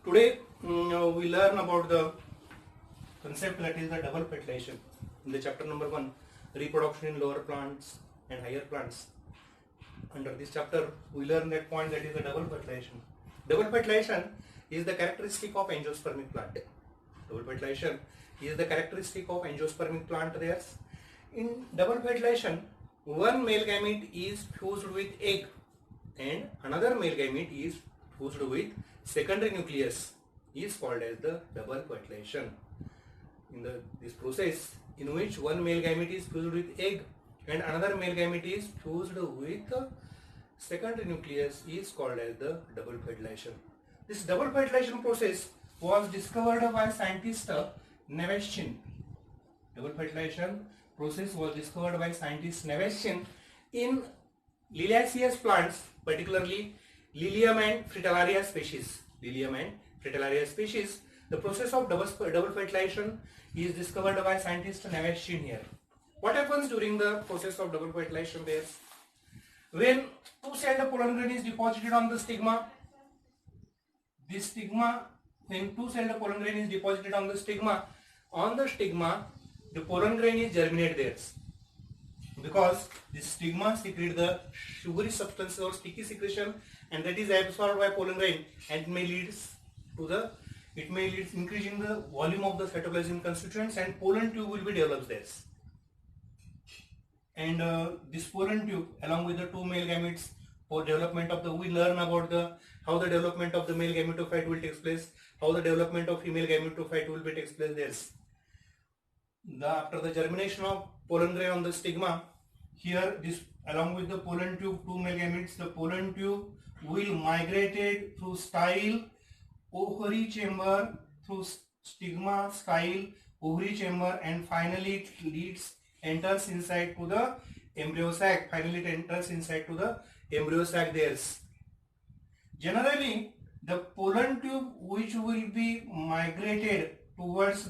Today we learn about the concept that is the double fertilization in the chapter number 1, reproduction in lower plants and higher plants. Under this chapter we learn that point, that is the double fertilization. Double fertilization is the characteristic of angiospermic plant. Double fertilization is the characteristic of angiospermic plant. There's in double fertilization, one male gamete is fused with egg and another male gamete is fused with secondary nucleus, is called as the double fertilization. In this process in which one male gamete is fused with egg and another male gamete is fused with secondary nucleus is called as the double fertilization. This double fertilization process was discovered by scientist Neveschin. Double fertilization process was discovered by scientist Neveschin in liliaceous plants, particularly Lilium and Fritillaria species. Lilium and Fritillaria species. The process of double fertilization is discovered by scientist Neveschin here. What happens during the process of double fertilization there? When two-celled pollen grain is deposited on the stigma, when two-celled pollen grain is deposited on the stigma, the pollen grain is germinated there. Because the stigma secrete the sugary substance or sticky secretion, and that is absorbed by pollen grain, and it may lead increasing the volume of the cytoplasm constituents, and pollen tube will be developed there. And this pollen tube along with the two male gametes for development of we learn about how the development of the male gametophyte will take place, how the development of female gametophyte will be takes place there. After the germination of pollen grain on the stigma, here this along with the pollen tube, two male gametes, the pollen tube will migrate through style, ovary chamber, through stigma, style, ovary chamber, and finally it enters inside to the embryo sac. There. Generally, the pollen tube which will be migrated towards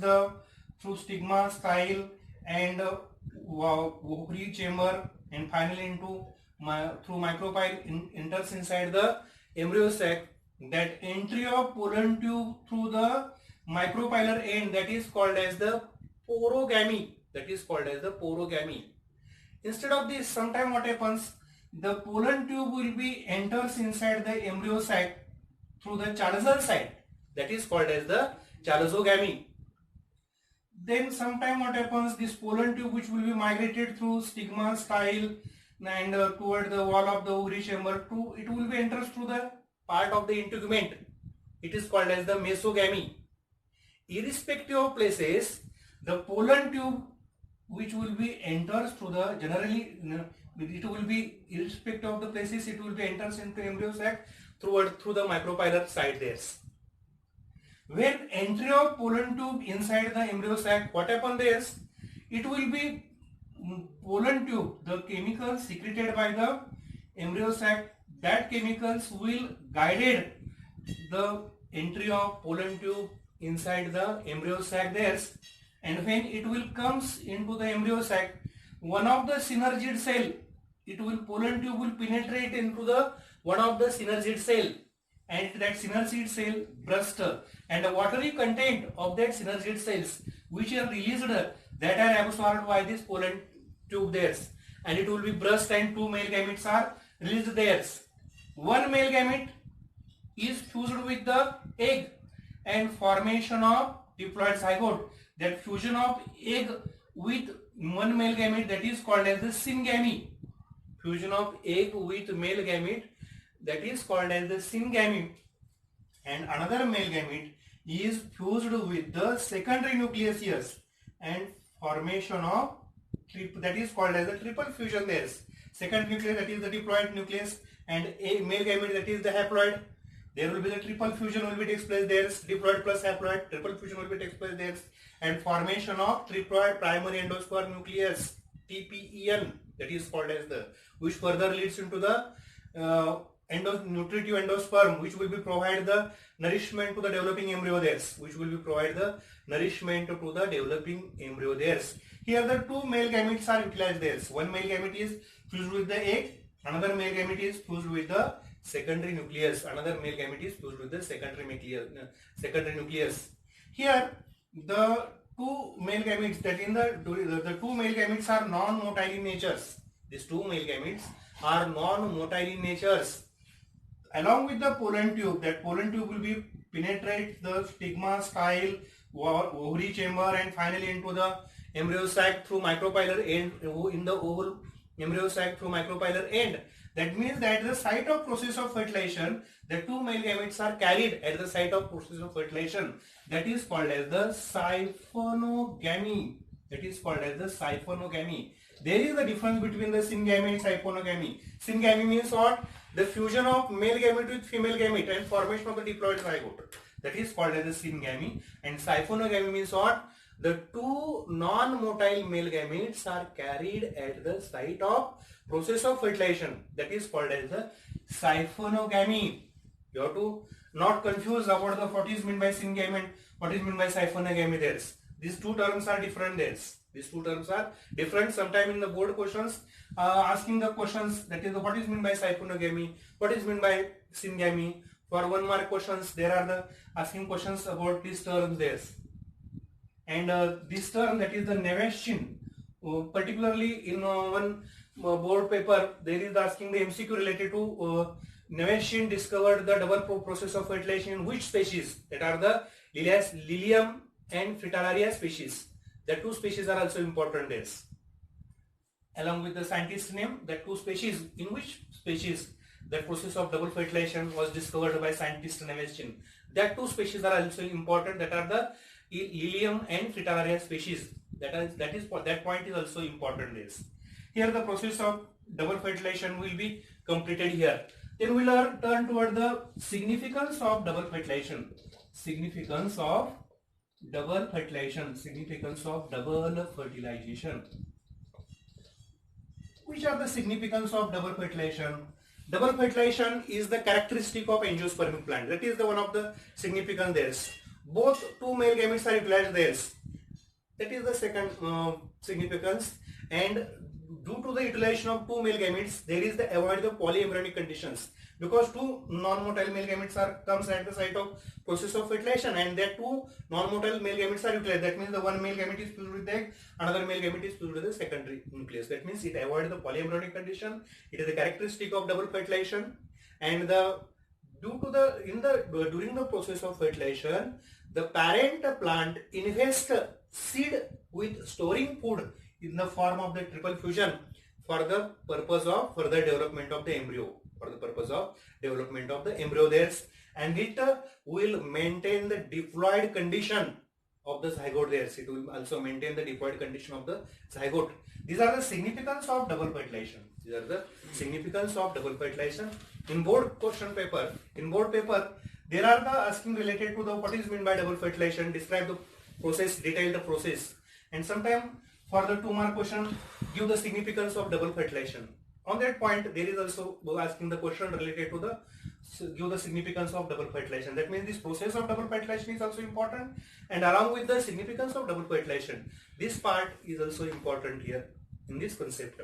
through stigma, style, and ovary chamber, and finally through micropyle enters inside the embryo sac. That entry of pollen tube through the micropylar end, that is called as the porogamy. Instead of this, sometime what happens, the pollen tube will be enters inside the embryo sac through the chalazal side, that is called as the chalazogamy. Then sometime what happens, this pollen tube which will be migrated through stigma, style, and toward the wall of the ovary chamber, it will be enters through the part of the integument. It is called as the mesogamy. Irrespective of places, the pollen tube which will be enters through the generally it will be irrespective of the places, it will be enters into embryo sac through the micropylar side there. When entry of pollen tube inside the embryo sac, what happens there? It will be pollen tube, the chemicals secreted by the embryo sac, that chemicals will guided the entry of pollen tube inside the embryo sac there. And when it will comes into the embryo sac, one of the synergid cell, pollen tube will penetrate into the one of the synergid cell, and that synergid cell burst, and the watery content of that synergid cells which are released, that are absorbed by this pollen tube there, and it will be burst, and two male gametes are released there. One male gamete is fused with the egg and formation of diploid zygote. That fusion of egg with one male gamete, that is called as the syngamy. Fusion of egg with male gamete, that is called as the syngamy. And another male gamete is fused with the secondary nucleus here, and formation of that is called as the triple fusion there. Second nucleus, that is the diploid nucleus, and a male gamete, that is the haploid. There will be the triple fusion will be takes place there, diploid plus haploid, triple fusion will be takes place there, and formation of triploid primary endosperm nucleus, TPEN, that is called as which further leads into the nutritive endosperm, which will be provide the nourishment to the developing embryo there, Here the two male gametes are utilized there. One male gamete is fused with the egg, another male gamete is fused with the secondary nucleus. Another male gamete is fused with the secondary nucleus. Here, the two male gametes that in the two male gametes are non-motile in natures. These two male gametes are non-motile in natures. Along with the pollen tube, that pollen tube will be penetrate the stigma, style, ovary chamber, and finally into the embryo sac through micropylar end, in the oval embryo sac through micropylar end. That means that at the site of process of fertilization, the two male gametes are carried at the site of process of fertilization. That is called as the siphonogamy. That is called as the siphonogamy. There is a difference between the syngamy and siphonogamy. Syngamy means what? The fusion of male gamete with female gamete and formation of the diploid zygote. That is called as the syngamy. And siphonogamy means what? The two non-motile male gametes are carried at the site of process of fertilization. That is called as the siphonogamy. You have to not confuse about the what is meant by syngamy and what is meant by siphonogamy. These two terms are different. These two terms are different. Sometime in the board questions, asking the questions, that is what is meant by siphonogamy, what is meant by syngamy. For 1 mark questions, there are the asking questions about these terms there. And this term, that is the Neveschin, particularly in one board paper, there is asking the MCQ related to Neveschin discovered the double process of fertilization in which species? That are the Lilium and Fritillaria species. The two species are also important there. Along with the scientist name, the two species, in which species the process of double fertilization was discovered by scientist Neveschin. That two species are also important, that are the Lilium and Fritillaria species. That point is also important there. Here the process of double fertilization will be completed here. Then we will turn toward the significance of double fertilization. Significance of double fertilization. Significance of double fertilization. Which are the significance of double fertilization? Double fertilization is the characteristic of angiospermic plant. That is the one of the significance there. Both two male gametes are utilized there. That is the second significance. And due to the utilization of two male gametes, there is the avoid the polyembryonic conditions, because two non-motile male gametes comes at the site of process of fertilization, and that two non-motile male gametes are utilized. That means the one male gamete is fused with the egg, another male gamete is fused with the secondary nucleus. That means it avoids the polyembryonic condition. It is a characteristic of double fertilization, and during the process of fertilization, the parent plant invests seed with storing food in the form of the triple fusion for the purpose of further development of the embryo. There, and it will maintain the diploid condition of the zygote there. It will also maintain the diploid condition of the zygote. These are the significance of double fertilization. In board question paper, there are the asking related to the what is meant by double fertilization, describe the process, detail the process, and sometime for the 2 mark question, give the significance of double fertilization. On that point, there is also asking the question related to give the significance of double fertilization. That means this process of double fertilization is also important, and along with the significance of double fertilization, this part is also important here in this concept.